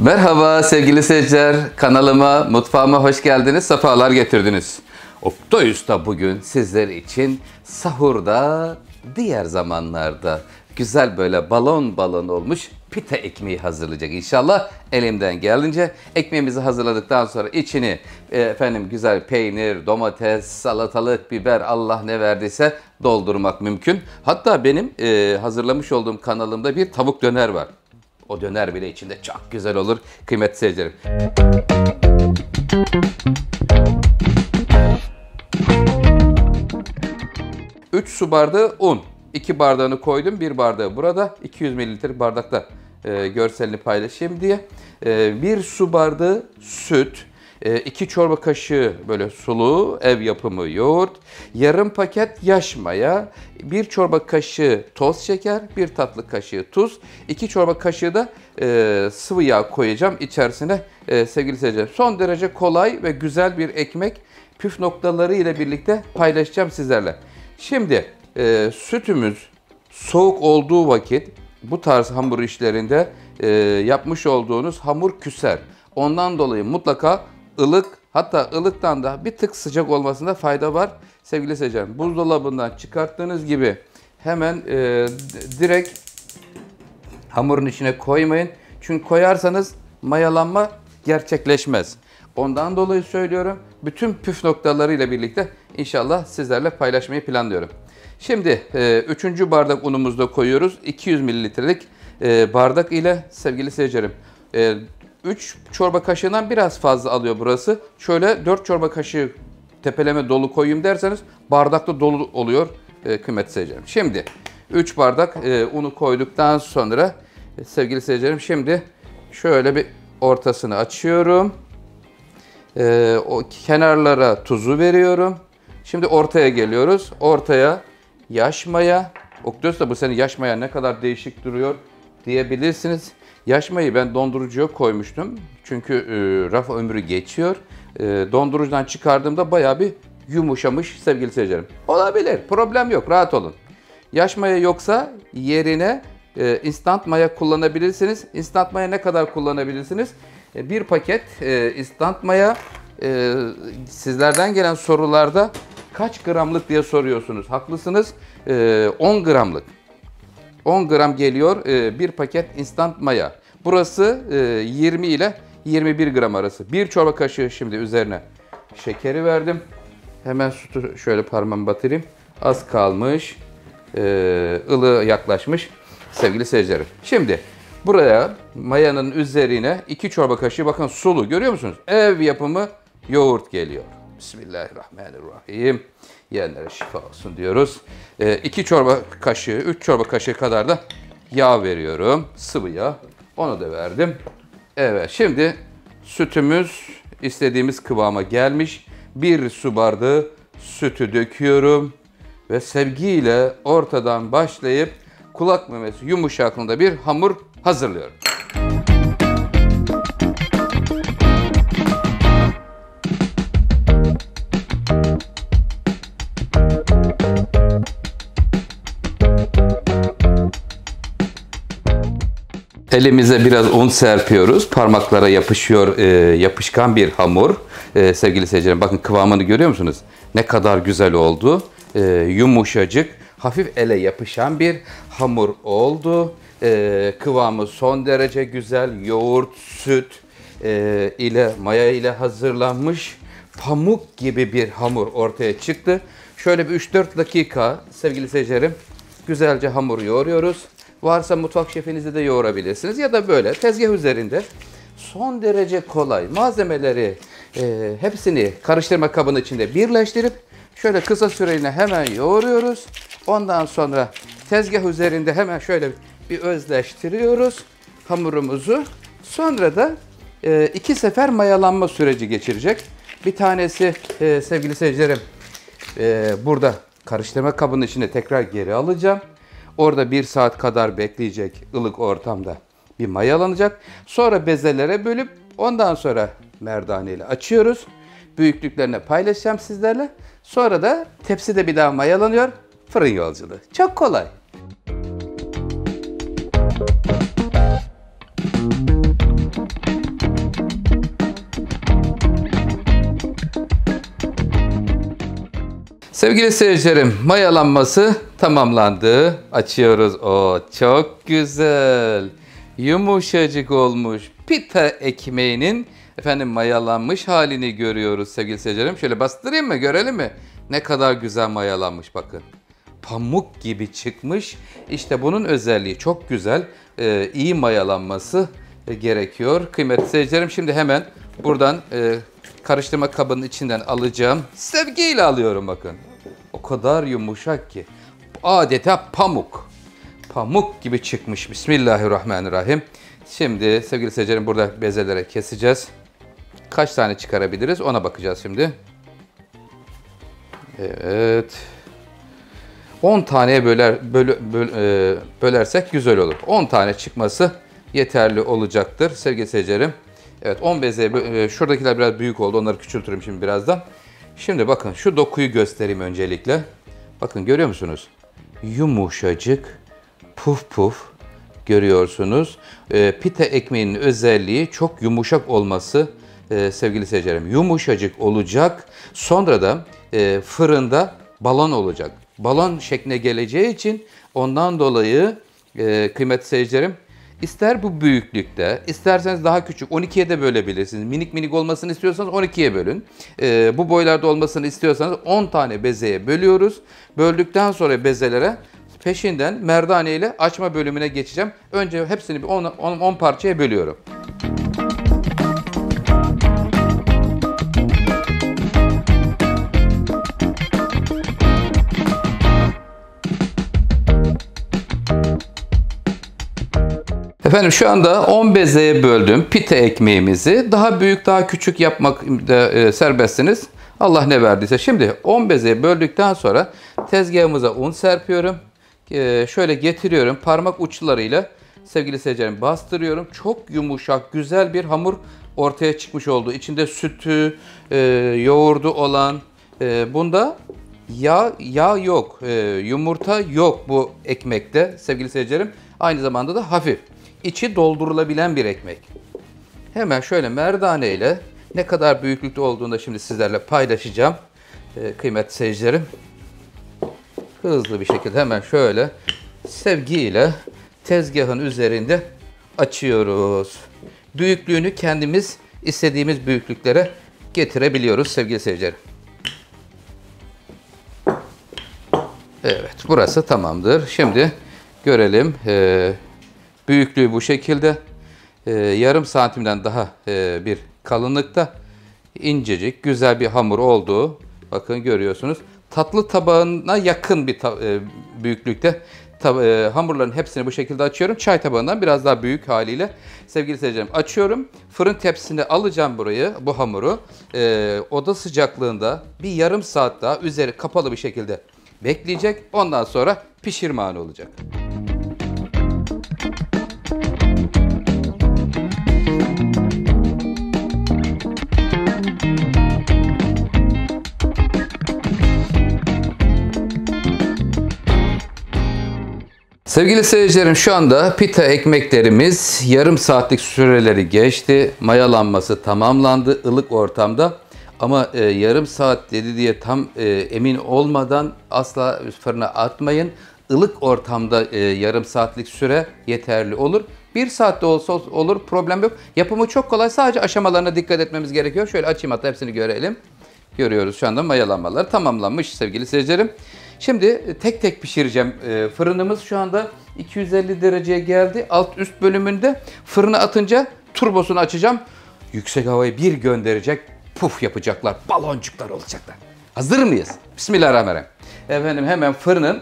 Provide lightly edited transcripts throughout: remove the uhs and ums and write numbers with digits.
Merhaba sevgili seyirciler, kanalıma, mutfağıma hoş geldiniz, sefalar getirdiniz. Oktay Usta bugün sizler için sahurda, diğer zamanlarda güzel böyle balon balon olmuş pita ekmeği hazırlayacak inşallah. Elimden geldiğince ekmeğimizi hazırladıktan sonra içini güzel peynir, domates, salatalık, biber, Allah ne verdiyse doldurmak mümkün. Hatta benim hazırlamış olduğum kanalımda bir tavuk döner var. O döner bile içinde çok güzel olur kıymetli seyircilerim. 3 su bardağı un. 2 bardağını koydum. 1 bardağı burada. 200 mililitre bardakta görselini paylaşayım diye. 1 su bardağı süt. 2 çorba kaşığı böyle sulu ev yapımı yoğurt, yarım paket yaş maya, 1 çorba kaşığı toz şeker, 1 tatlı kaşığı tuz, 2 çorba kaşığı da sıvı yağ koyacağım içerisine sevgili seyirciler. Son derece kolay ve güzel bir ekmek, püf noktaları ile birlikte paylaşacağım sizlerle. Şimdi sütümüz soğuk olduğu vakit bu tarz hamur işlerinde yapmış olduğunuz hamur küser. Ondan dolayı mutlaka ılık, hatta ılıktan da bir tık sıcak olmasında fayda var. Sevgili seyircilerim, buzdolabından çıkarttığınız gibi hemen direkt hamurun içine koymayın. Çünkü koyarsanız mayalanma gerçekleşmez. Ondan dolayı söylüyorum. Bütün püf noktalarıyla birlikte inşallah sizlerle paylaşmayı planlıyorum. Şimdi 3. bardak unumuzu da koyuyoruz. 200 mililitrelik bardak ile sevgili seyircilerim. 3 çorba kaşığından biraz fazla alıyor burası. Şöyle 4 çorba kaşığı tepeleme dolu koyayım derseniz bardakta dolu oluyor kıymetli seyircilerim. Şimdi 3 bardak unu koyduktan sonra sevgili seyircilerim şimdi şöyle bir ortasını açıyorum. O kenarlara tuzu veriyorum. Şimdi ortaya geliyoruz. Ortaya yaş maya. Oktay Usta bu senin yaş maya ne kadar değişik duruyor diyebilirsiniz. Yaş mayayı ben dondurucuya koymuştum. Çünkü raf ömrü geçiyor. Dondurucudan çıkardığımda bayağı bir yumuşamış sevgili seyircilerim. Olabilir. Problem yok. Rahat olun. Yaş maya yoksa yerine instant maya kullanabilirsiniz. Instant maya ne kadar kullanabilirsiniz? Bir paket instant maya sizlerden gelen sorularda kaç gramlık diye soruyorsunuz. Haklısınız. 10 gramlık. 10 gram geliyor bir paket instant maya. Burası 20 ile 21 gram arası. 1 çorba kaşığı şimdi üzerine şekeri verdim. Hemen sütü şöyle parmağımı batırayım. Az kalmış. Ilığı yaklaşmış sevgili seyircilerim. Şimdi buraya mayanın üzerine 2 çorba kaşığı bakın sulu görüyor musunuz? Ev yapımı yoğurt geliyor. Bismillahirrahmanirrahim. Yiyenlere şifa olsun diyoruz. 2 çorba kaşığı, 3 çorba kaşığı kadar da yağ veriyorum. Sıvı yağ. Onu da verdim. Evet, şimdi sütümüz istediğimiz kıvama gelmiş. 1 su bardağı sütü döküyorum. Ve sevgiyle ortadan başlayıp kulak memesi yumuşaklığında bir hamur hazırlıyorum. Elimize biraz un serpiyoruz. Parmaklara yapışıyor, yapışkan bir hamur. Sevgili seyircilerim bakın kıvamını görüyor musunuz? Ne kadar güzel oldu. Yumuşacık, hafif ele yapışan bir hamur oldu. Kıvamı son derece güzel. Yoğurt, süt ile maya ile hazırlanmış pamuk gibi bir hamur ortaya çıktı. Şöyle bir 3-4 dakika sevgili seyircilerim güzelce hamuru yoğuruyoruz. Varsa mutfak şefinizde de yoğurabilirsiniz ya da böyle tezgah üzerinde son derece kolay malzemeleri hepsini karıştırma kabının içinde birleştirip şöyle kısa süreliğine hemen yoğuruyoruz. Ondan sonra tezgah üzerinde hemen şöyle bir özleştiriyoruz hamurumuzu. Sonra da 2 sefer mayalanma süreci geçirecek. Bir tanesi sevgili seyircilerim burada karıştırma kabının içine tekrar geri alacağım. Orada 1 saat kadar bekleyecek ılık ortamda bir mayalanacak. Sonra bezelere bölüp ondan sonra merdane ile açıyoruz. Büyüklüklerini paylaşacağım sizlerle. Sonra da tepside bir daha mayalanıyor. Fırın yolculuğu. Çok kolay. Sevgili seyircilerim, mayalanması tamamlandı. Açıyoruz. O çok güzel. Yumuşacık olmuş pita ekmeğinin mayalanmış halini görüyoruz sevgili seyircilerim. Şöyle bastırayım mı, görelim mi? Ne kadar güzel mayalanmış bakın. Pamuk gibi çıkmış. İşte bunun özelliği çok güzel. İyi mayalanması gerekiyor. Kıymetli seyircilerim, şimdi hemen buradan karıştırma kabının içinden alacağım. Sevgiyle alıyorum bakın. O kadar yumuşak ki. Adeta pamuk. Pamuk gibi çıkmış. Bismillahirrahmanirrahim. Şimdi sevgili seyircilerim, burada bezelere keseceğiz. Kaç tane çıkarabiliriz ona bakacağız şimdi. Evet. 10 taneye bölersek güzel olur. 10 tane çıkması yeterli olacaktır sevgili seyircilerim. Evet, 10 bezeye, şuradakiler biraz büyük oldu. Onları küçültürüm şimdi birazdan. Şimdi bakın şu dokuyu göstereyim öncelikle. Bakın, görüyor musunuz? Yumuşacık, puf puf görüyorsunuz. Pita ekmeğinin özelliği çok yumuşak olması sevgili seyircilerim. Yumuşacık olacak. Sonra da fırında balon olacak. Balon şekline geleceği için ondan dolayı kıymetli seyircilerim, İster bu büyüklükte, isterseniz daha küçük 12'ye de bölebilirsiniz. Minik minik olmasını istiyorsanız 12'ye bölün. Bu boylarda olmasını istiyorsanız 10 tane bezeye bölüyoruz. Böldükten sonra bezelere peşinden merdane ile açma bölümüne geçeceğim. Önce hepsini 10 parçaya bölüyorum. Efendim, şu anda 10 bezeye böldüm pita ekmeğimizi. Daha büyük, daha küçük yapmak da serbestsiniz. Allah ne verdiyse. Şimdi 10 bezeye böldükten sonra tezgahımıza un serpiyorum. Şöyle getiriyorum. Parmak uçlarıyla sevgili seyircilerim bastırıyorum. Çok yumuşak, güzel bir hamur ortaya çıkmış oldu. İçinde sütü, yoğurdu olan, bunda yağ yok, yumurta yok bu ekmekte sevgili seyircilerim. Aynı zamanda da hafif. İçi doldurulabilen bir ekmek. Hemen şöyle merdane ile ne kadar büyüklükte olduğunu da şimdi sizlerle paylaşacağım. Kıymetli seyircilerim. Hızlı bir şekilde hemen şöyle sevgiyle tezgahın üzerinde açıyoruz. Büyüklüğünü kendimiz istediğimiz büyüklüklere getirebiliyoruz sevgili seyircilerim. Evet, burası tamamdır. Şimdi görelim. Büyüklüğü bu şekilde. Yarım santimden daha bir kalınlıkta. İncecik, güzel bir hamur olduğu. Bakın, görüyorsunuz. Tatlı tabağına yakın bir büyüklükte. Hamurların hepsini bu şekilde açıyorum. Çay tabağından biraz daha büyük haliyle. Sevgili seyircilerim, açıyorum. Fırın tepsisine alacağım bu hamuru. Oda sıcaklığında bir yarım saat daha üzeri kapalı bir şekilde bekleyecek. Ondan sonra pişirme anı olacak. Sevgili seyircilerim, şu anda pita ekmeklerimiz yarım saatlik süreleri geçti. Mayalanması tamamlandı ılık ortamda. Ama yarım saat dedi diye tam emin olmadan asla fırına atmayın. Ilık ortamda yarım saatlik süre yeterli olur. 1 saatte olsa olur, problem yok. Yapımı çok kolay, sadece aşamalarına dikkat etmemiz gerekiyor. Şöyle açayım, hatta hepsini görelim. Görüyoruz şu anda mayalanmalar tamamlanmış sevgili seyircilerim. Şimdi tek tek pişireceğim. Fırınımız şu anda 250 dereceye geldi. Alt üst bölümünde fırına atınca turbosunu açacağım. Yüksek havayı bir gönderecek. Puf yapacaklar. Baloncuklar olacaklar. Hazır mıyız? Bismillahirrahmanirrahim. Efendim, hemen fırının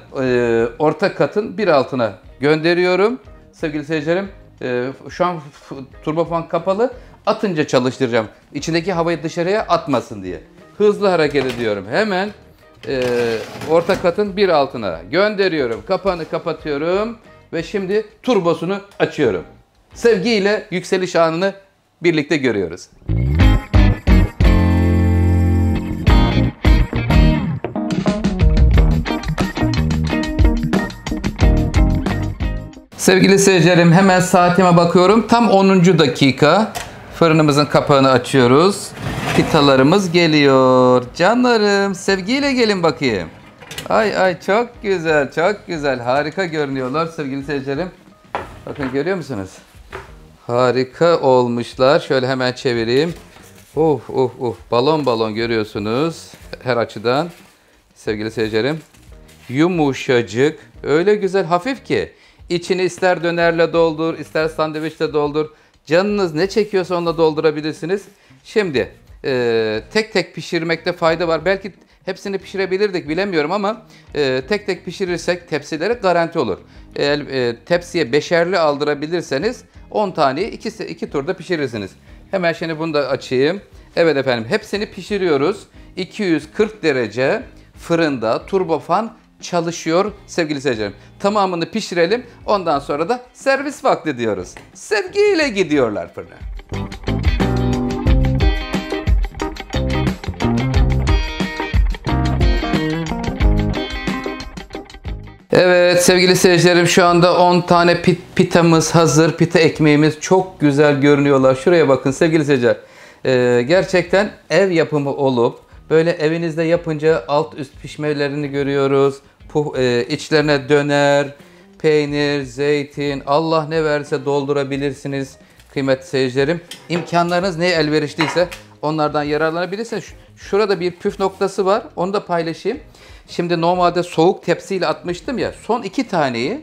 orta katın bir altına gönderiyorum. Sevgili seyircilerim, şu an turbofan kapalı. Atınca çalıştıracağım. İçindeki havayı dışarıya atmasın diye. Hızlı hareket ediyorum. Hemen orta katın bir altına gönderiyorum. Kapağını kapatıyorum ve şimdi turbosunu açıyorum. Sevgiyle yükseliş anını birlikte görüyoruz. Sevgili seyircilerim, hemen saatime bakıyorum. Tam 10. dakika. Fırınımızın kapağını açıyoruz. Pitalarımız geliyor. Canlarım, sevgiyle gelin bakayım. Ay ay, çok güzel, çok güzel. Harika görünüyorlar sevgili seyircilerim. Bakın, görüyor musunuz? Harika olmuşlar. Şöyle hemen çevireyim. Balon balon görüyorsunuz her açıdan. Sevgili seyircilerim. Yumuşacık. Öyle güzel, hafif ki. İçini ister dönerle doldur, ister sandviçle doldur. Canınız ne çekiyorsa onunla doldurabilirsiniz. Şimdi tek tek pişirmekte fayda var. Belki hepsini pişirebilirdik, bilemiyorum ama tek tek pişirirsek tepsilere garanti olur. Eğer tepsiye beşerli aldırabilirseniz 10 taneyi 2 turda pişirirsiniz. Hemen şimdi bunu da açayım. Evet efendim, hepsini pişiriyoruz. 240 derece fırında turbofan çalışıyor sevgili seyircilerim. Tamamını pişirelim. Ondan sonra da servis vakti diyoruz. Sevgiyle gidiyorlar fırına. Evet sevgili seyircilerim, şu anda 10 tane pitamız hazır. Pita ekmeğimiz çok güzel görünüyorlar. Şuraya bakın sevgili seyirciler. Gerçekten ev yapımı olup böyle evinizde yapınca alt üst pişmelerini görüyoruz. İçlerine döner, peynir, zeytin, Allah ne verirse doldurabilirsiniz kıymetli seyircilerim. İmkanlarınız neye elverişliyse onlardan yararlanabilirsiniz. Şurada bir püf noktası var. Onu da paylaşayım. Şimdi normalde soğuk tepsiyle atmıştım ya. Son 2 taneyi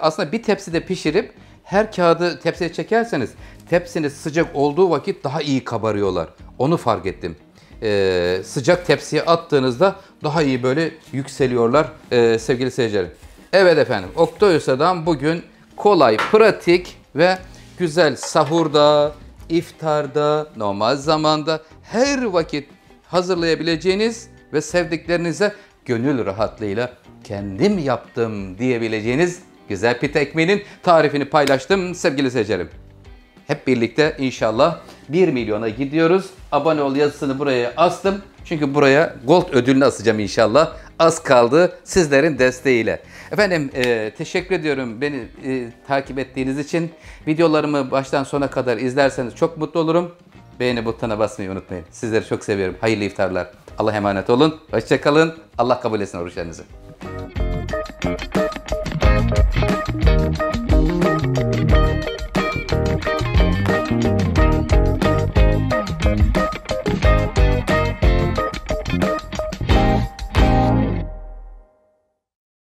aslında bir tepside pişirip her kağıdı tepsiye çekerseniz tepsiniz sıcak olduğu vakit daha iyi kabarıyorlar. Onu fark ettim. Sıcak tepsiye attığınızda daha iyi böyle yükseliyorlar sevgili seyircilerim. Evet efendim, Oktoyusa'dan bugün kolay, pratik ve güzel sahurda, iftarda, normal zamanda her vakit hazırlayabileceğiniz ve sevdiklerinize gönül rahatlığıyla kendim yaptım diyebileceğiniz güzel pita ekmeğinin tarifini paylaştım sevgili seyircilerim. Hep birlikte inşallah 1 milyona gidiyoruz. Abone ol yazısını buraya astım. Çünkü buraya gold ödülünü asacağım inşallah. Az kaldı sizlerin desteğiyle. Efendim teşekkür ediyorum beni takip ettiğiniz için. Videolarımı baştan sona kadar izlerseniz çok mutlu olurum. Beğeni butonuna basmayı unutmayın. Sizleri çok seviyorum. Hayırlı iftarlar. Allah'a emanet olun. Hoşça kalın. Allah kabul etsin oruçlarınızı.